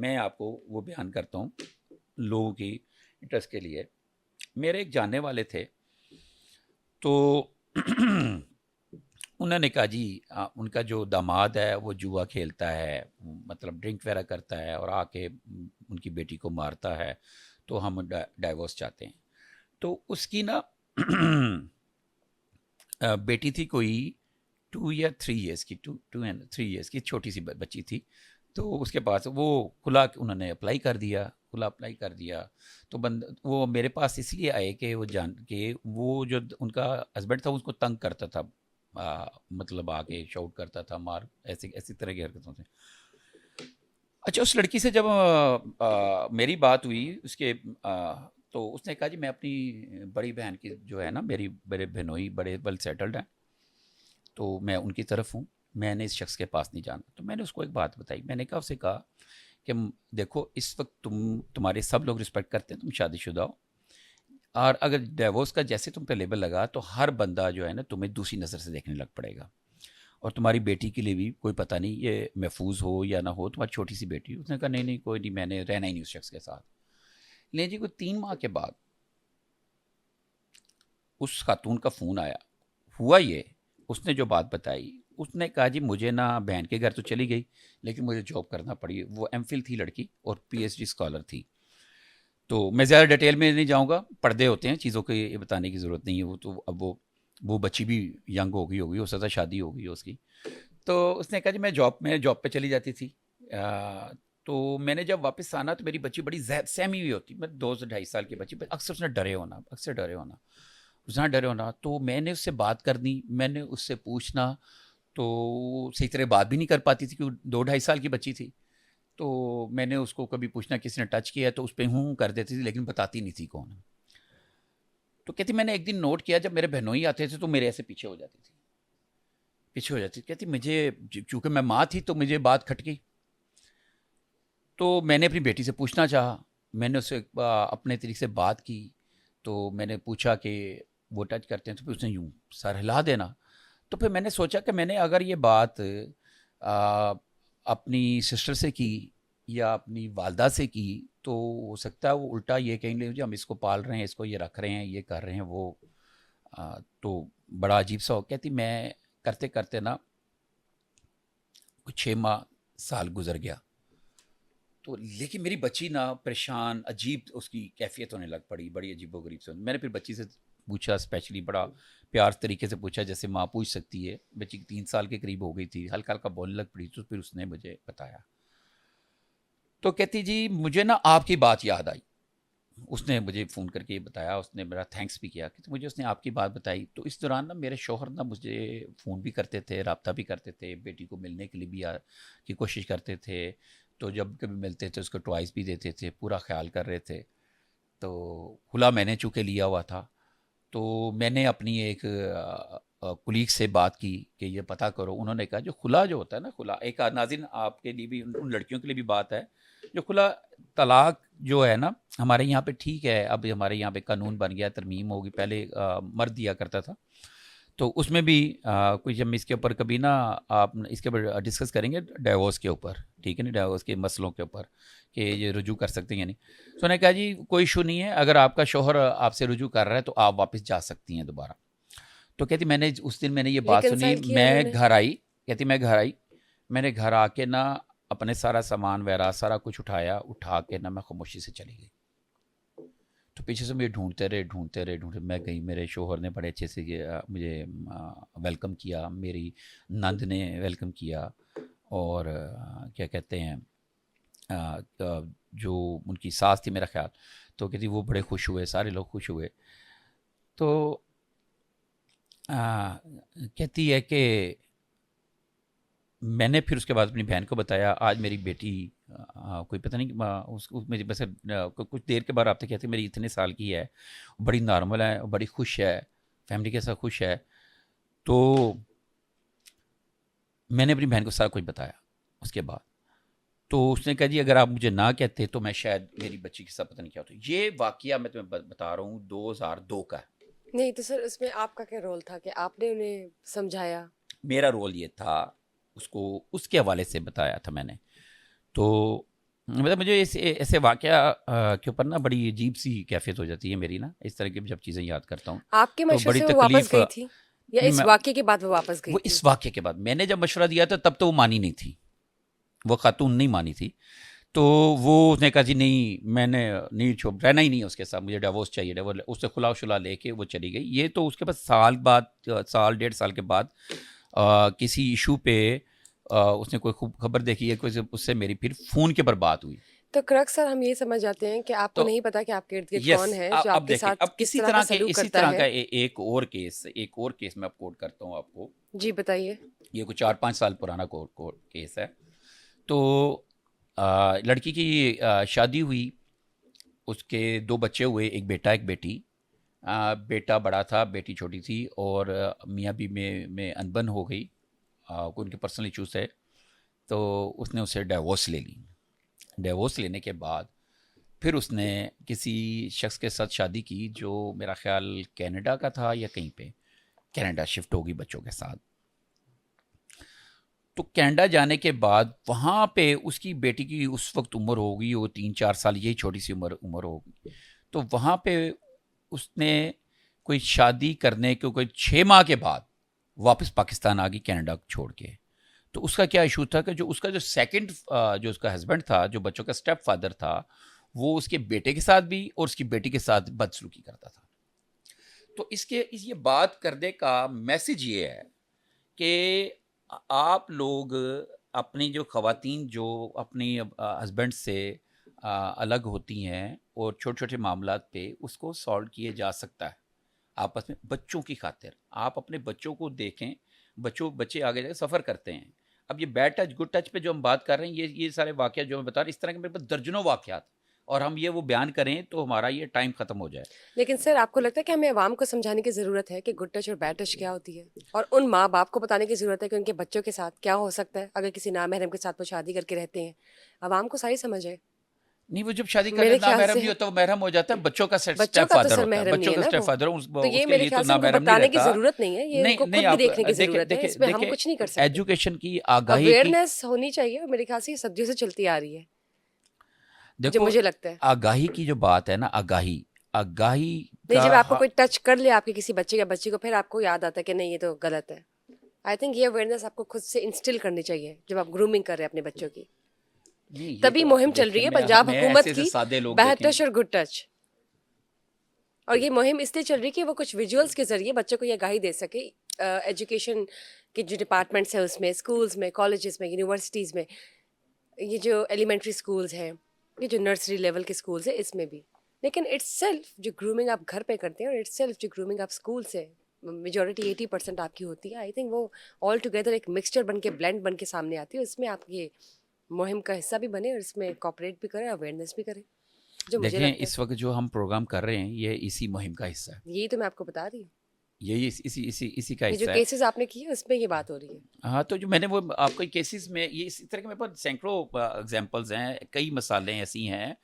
میں آپ کو وہ بیان کرتا ہوں لوگوں کی انٹرسٹ کے لیے. میرے ایک جاننے والے تھے, تو انہوں نے کہا جی ان کا جو داماد ہے وہ جوا کھیلتا ہے, مطلب ڈرنک وغیرہ کرتا ہے اور آ کے ان کی بیٹی کو مارتا ہے, تو ہم ڈائیورس چاہتے ہیں. تو اس کی نا بیٹی تھی کوئی 2 یا 3 ایئرس کی, 2 اینڈ 3 ایئرس کی چھوٹی سی بچی تھی. تو اس کے پاس وہ کھلا انہوں نے اپلائی کر دیا, کھلا اپلائی کر دیا. تو وہ میرے پاس اس لیے آئے کہ وہ جان کے وہ جو ان کا ہسبینڈ تھا اس کو تنگ کرتا تھا, مطلب آ کے شاؤٹ کرتا تھا, مار ایسی طرح کی حرکتوں سے. اچھا, اس لڑکی سے جب میری بات ہوئی اس کے, تو اس نے کہا جی میں اپنی بڑی بہن کی جو ہے نا, میرے بہنوئی بڑے ویل سیٹلڈ ہیں, تو میں ان کی طرف ہوں, میں نے اس شخص کے پاس نہیں جانا. تو میں نے اس کو ایک بات بتائی, میں نے کہا اسے کہا کہ دیکھو اس وقت تمہارے سب لوگ رسپیکٹ کرتے ہیں, تم شادی شدہ ہو, اور اگر ڈیورس کا جیسے تم پہ لیبل لگا تو ہر بندہ جو ہے نا تمہیں دوسری نظر سے دیکھنے لگ پڑے گا, اور تمہاری بیٹی کے لیے بھی کوئی پتہ نہیں یہ محفوظ ہو یا نہ ہو, تمہاری چھوٹی سی بیٹی. اس نے کہا نہیں کوئی نہیں, میں نے رہنا ہی نہیں اس شخص کے ساتھ. لیں جی, کوئی 3 ماہ کے بعد اس خاتون کا فون آیا. ہوا یہ, اس نے جو بات بتائی, اس نے کہا جی مجھے نا بہن کے گھر تو چلی گئی لیکن مجھے جاب کرنا پڑی. وہ ایم فل تھی لڑکی اور پی ایچ ڈی اسکالر تھی. تو میں زیادہ ڈیٹیل میں نہیں جاؤں گا, پردے ہوتے ہیں چیزوں کے, یہ بتانے کی ضرورت نہیں ہے. وہ تو اب وہ بچی بھی ینگ ہوگی ہو سکتا شادی ہوگی اس کی. تو اس نے کہا جی میں جاب پہ چلی جاتی تھی, تو میں نے جب واپس آنا تو میری بچی بڑی سہمی ہوئی ہوتی, میں 2-2.5 سال کی بچی, اکثر اس نے ڈرے ہونا. تو میں نے اس سے بات کرنی, میں نے اس سے پوچھنا, تو صحیح طرح بات بھی نہیں کر پاتی تھی کیونکہ 2-2.5 سال کی بچی تھی. تو میں نے اس کو کبھی پوچھنا کسی نے ٹچ کیا تو اس پہ ہوں کر دیتی تھی لیکن بتاتی نہیں تھی کون. تو کہتی میں نے ایک دن نوٹ کیا جب میرے بہنوئی آتے تھے تو میرے ایسے پیچھے ہو جاتی تھی. کہتی مجھے چونکہ میں ماں تھی تو مجھے بات کھٹ گئی. تو میں نے اپنی بیٹی سے پوچھنا چاہا, میں نے اس سے اپنے طریقے سے بات کی. تو میں نے پوچھا کہ وہ ٹچ کرتے ہیں, تو پھر اس نے یوں سر ہلا دینا. تو پھر میں نے سوچا کہ میں نے اگر یہ بات اپنی سسٹر سے کی یا اپنی والدہ سے کی تو ہو سکتا ہے وہ الٹا یہ کہیں گے ہم اس کو پال رہے ہیں, اس کو یہ رکھ رہے ہیں, یہ کر رہے ہیں وہ. تو بڑا عجیب سا ہو. کہتی میں کرتے کرتے نا 6 ماہ سال گزر گیا, تو لیکن میری بچی نا پریشان, عجیب اس کی کیفیت ہونے لگ پڑی, بڑی عجیب و غریب سے. میں نے پھر بچی سے پوچھا, اسپیشلی بڑا پیار طریقے سے پوچھا جیسے ماں پوچھ سکتی ہے. بچی کی 3 سال کے قریب ہو گئی تھی, ہلکا ہلکا بولنے لگ پڑی. تو پھر اس نے مجھے بتایا, تو کہتی جی مجھے نا آپ کی بات یاد آئی. اس نے مجھے فون کر کے یہ بتایا, اس نے میرا تھینکس بھی کیا کہ مجھے اس نے آپ کی بات بتائی. تو اس دوران نا میرے شوہر نا مجھے فون بھی کرتے تھے, رابطہ بھی کرتے تھے, بیٹی کو ملنے کے لیے بھی کی کوشش کرتے تھے. تو جب کبھی ملتے تھے اس کو ٹوائس بھی دیتے تھے, پورا خیال کر رہے تھے. تو کھلا میں نے چونکہ لیا ہوا تھا, تو میں نے اپنی ایک کولیگ سے بات کی کہ یہ پتہ کرو. انہوں نے کہا جو کھلا جو ہوتا ہے نا, کھلا ایک ناظرین آپ کے لیے بھی, ان لڑکیوں کے لیے بھی بات ہے, جو کھلا طلاق جو ہے نا ہمارے یہاں پہ ٹھیک ہے, اب ہمارے یہاں پہ قانون بن گیا, ترمیم ہوگی, پہلے مرد دیا کرتا تھا. تو اس میں بھی کچھ ہم اس کے اوپر کبھی نا آپ اس کے اوپر ڈسکس کریں گے ڈائیورس کے اوپر, ٹھیک ہے نا, ڈائیورس کے مسئلوں کے اوپر کہ یہ رجوع کر سکتے ہیں یا نہیں. تو نے کہا جی کوئی ایشو نہیں ہے, اگر آپ کا شوہر آپ سے رجوع کر رہا ہے تو آپ واپس جا سکتی ہیں دوبارہ. تو کہتی میں نے اس دن میں نے یہ بات سنی, ریکنسائل کیا انہوں میں نے؟ گھر آئی. کہتی میں گھر آئی, میں نے گھر آ کے نا اپنے سارا سامان وغیرہ سارا کچھ اٹھا کے نا میں خاموشی سے چلی گئی. تو پیچھے سے مجھے ڈھونڈتے رہے. میں گئی, میرے شوہر نے بڑے اچھے سے مجھے ویلکم کیا, میری نند نے ویلکم کیا, اور کیا کہتے ہیں جو ان کی ساس تھی میرا خیال, تو کہتی وہ بڑے خوش ہوئے, سارے لوگ خوش ہوئے. تو کہتی ہے کہ میں نے پھر اس کے بعد اپنی بہن کو بتایا, آج میری بیٹی کوئی پتہ نہیں اس کو مجھے بس کچھ دیر کے بعد رابطہ کہتے میری اتنے سال کی ہے, بڑی نارمل ہے, بڑی خوش ہے, فیملی کے ساتھ خوش ہے. تو میں نے اپنی بہن کو سارا کچھ بتایا اس کے بعد. تو اس نے کہا جی اگر آپ مجھے نہ کہتے تو میں شاید میری بچی کے ساتھ پتہ نہیں کیا ہوتا. یہ واقعہ میں تمہیں بتا رہا ہوں 2002 کا ہے. نہیں تو سر اس میں آپ کا کیا رول تھا کہ آپ نے انہیں سمجھایا؟ میرا رول یہ تھا, اس کو اس کے حوالے سے بتایا تھا میں نے. تو مطلب مجھے ایسے واقعہ کے اوپر نا بڑی عجیب سی کیفیت ہو جاتی ہے میری نا، اس طرح کی جب چیزیں یاد کرتا ہوں آپ کے تو مشورے بڑی سے وہ واپس تکلیف. گئی تھی یا اس میں- واقعے کے بعد وہ واپس گئی وہ تھی؟ اس واقعے کے بعد میں نے جب مشورہ دیا تھا تب تو وہ مانی نہیں تھی، وہ خاتون نہیں مانی تھی. تو وہ اس نے کہا جی نہیں میں نے نہیں رہنا ہی نہیں ہے اس کے ساتھ، مجھے ڈیورس چاہیے. اس سے خلا شلا لے کے وہ چلی گئی. یہ تو اس کے بعد سال 1.5 سال کے بعد کسی ایشو پہ اس نے کوئی خوب خبر دیکھی ہے، اس سے میری پھر فون کے پر بات ہوئی. تو کرک سر ہم یہ سمجھ جاتے ہیں کہ آپ کو تو نہیں پتا کہ آپ کے ارد گرد یس کون ہے جو آپ اب کے دیکھیں، ساتھ اب کس طرح کا سلوک اسی کرتا طرح کا ہے. ایک اور کیس میں اب کوٹ کرتا ہوں آپ کو. جی بتائیے. یہ کوئی 4-5 سال پرانا کیس ہے. تو لڑکی کی شادی ہوئی، اس کے 2 بچے ہوئے، ایک بیٹا ایک بیٹی. بیٹا بڑا تھا، بیٹی چھوٹی تھی، اور میاں بیوی میں انبن ہو گئی. ان کے پرسنل ایشوز ہے، تو اس نے اسے ڈیورس لے لی. ڈیورس لینے کے بعد پھر اس نے کسی شخص کے ساتھ شادی کی جو میرا خیال کینیڈا کا تھا یا کہیں پہ. کینیڈا شفٹ ہوگی بچوں کے ساتھ. تو کینیڈا جانے کے بعد وہاں پہ اس کی بیٹی کی اس وقت عمر ہوگی وہ 3-4 سال، یہی چھوٹی سی عمر ہوگی. تو وہاں پہ اس نے کوئی شادی کرنے کے کوئی 6 ماہ کے بعد واپس پاکستان آ گئی کینیڈا چھوڑ کے. تو اس کا کیا ایشو تھا کہ جو اس کا جو سیکنڈ جو اس کا ہسبینڈ تھا، جو بچوں کا اسٹیپ فادر تھا، وہ اس کے بیٹے کے ساتھ بھی اور اس کی بیٹی کے ساتھ بدسلوکی کرتا تھا. تو یہ بات کرنے کا میسج یہ ہے کہ آپ لوگ اپنی جو خواتین جو اپنی ہسبینڈ سے الگ ہوتی ہیں اور چھوٹے چھوٹے معاملات پہ اس کو سالو کیے جا سکتا ہے آپس میں بچوں کی خاطر. آپ اپنے بچوں کو دیکھیں، بچے آگے جا کے سفر کرتے ہیں. اب یہ بیڈ ٹچ گڈ ٹچ پہ جو ہم بات کر رہے ہیں، یہ سارے واقعات جو میں بتا رہا ہوں، اس طرح کے میرے پاس درجنوں واقعات، اور ہم وہ بیان کریں تو ہمارا یہ ٹائم ختم ہو جائے. لیکن سر آپ کو لگتا ہے کہ ہمیں عوام کو سمجھانے کی ضرورت ہے کہ گڈ ٹچ اور بیڈ ٹچ کیا ہوتی ہے، اور ان ماں باپ کو بتانے کی ضرورت ہے کہ ان کے بچوں کے ساتھ کیا ہو سکتا ہے اگر کسی نامحرم کے ساتھ وہ شادی کر کے رہتے ہیں؟ عوام کو ساری سمجھ ہے. نہیں، وہ جب شادی کرتے میرے ہیں خیال نامحرم سے نہیں ہوتا، وہ محرم ہو جاتا ہے. بچوں کا بچوں اسٹیپ کا تو فادر سر ہوتا ہے، محرم نہیں بچوں ہے کا نا اسٹیپ وہ. فادر تو یہ اس کے میرے لیے تو خیال سے ان کو نامحرم نہیں بتانے کی رہتا. ضرورت نہیں ہے، یہ ان کو خود بھی دیکھنے کی ضرورت ہے. اس میں ہم کچھ نہیں کر سکتے. ایجوکیشن کی آگاہی کی، اویئرنیس ہونی چاہیے، اور میرے خیال سے یہ صدیوں سے چلتی آ رہی ہے جو دیکھو مجھے لگتا ہے. آگاہی کی جو بات ہے نا، آگاہی نہیں، کا جب آپ کو کوئی ٹچ کر لے آپ کے کسی بچے یا بچی کو، پھر آپ کو یاد آتا ہے کہ نہیں یہ تو غلط ہے. آئی تھنک یہ اویئرنیس آپ کو خود سے انسٹل کرنی چاہیے جب آپ گرومنگ کر رہے ہیں اپنے بچوں کی. نہیں، یہ تبھی تو مہم چل رہی ہے پنجاب حکومت کی، سادے لوگ بیڈ دیکھیں. ٹچ اور گڈ ٹچ. اور یہ مہم اس لیے چل رہی ہے کہ وہ کچھ ویژولس کے ذریعے بچوں کو یہ آگاہی دے سکے. ایجوکیشن کے جو ڈپارٹمنٹس ہیں اس میں، اسکولز میں، کالجز میں، یونیورسٹیز میں، یہ جو ایلیمنٹری اسکولز ہیں، یہ جو نرسری لیول کے اسکولز ہیں، اس میں بھی. لیکن اٹس سیلف جو گرومنگ آپ گھر پہ کرتے ہیں، اور اٹس سیلف جو گرومنگ آپ اسکول سے میجورٹی 80% آپ کی ہوتی ہے. آئی تھنک وہ آل ٹوگیدر ایک مکسچر بن کے، بلینڈ بن کے سامنے آتی ہے. اس میں آپ یہ مہم کا حصہ بھی بنے اور اس میں کوآپریٹ بھی کریں، اویئرنیس بھی کریں، جو مجھے دیکھیں لگتا ہے. اس وقت جو ہم پروگرام کر رہے ہیں یہ اسی مہم کا حصہ ہے. یہی تو میں آپ کو بتا رہی ہوں. یہی اسی کا یہ جو حصہ ہے. کیسز آپ نے کیے اس میں یہ بات ہو رہی ہے. ہاں، تو جو میں نے وہ آپ کو کیسز میں یہ اسی طرح کے میرے پاس سینکڑوں ایگزامپلز ہیں، کئی مثالیں ایسی ہیں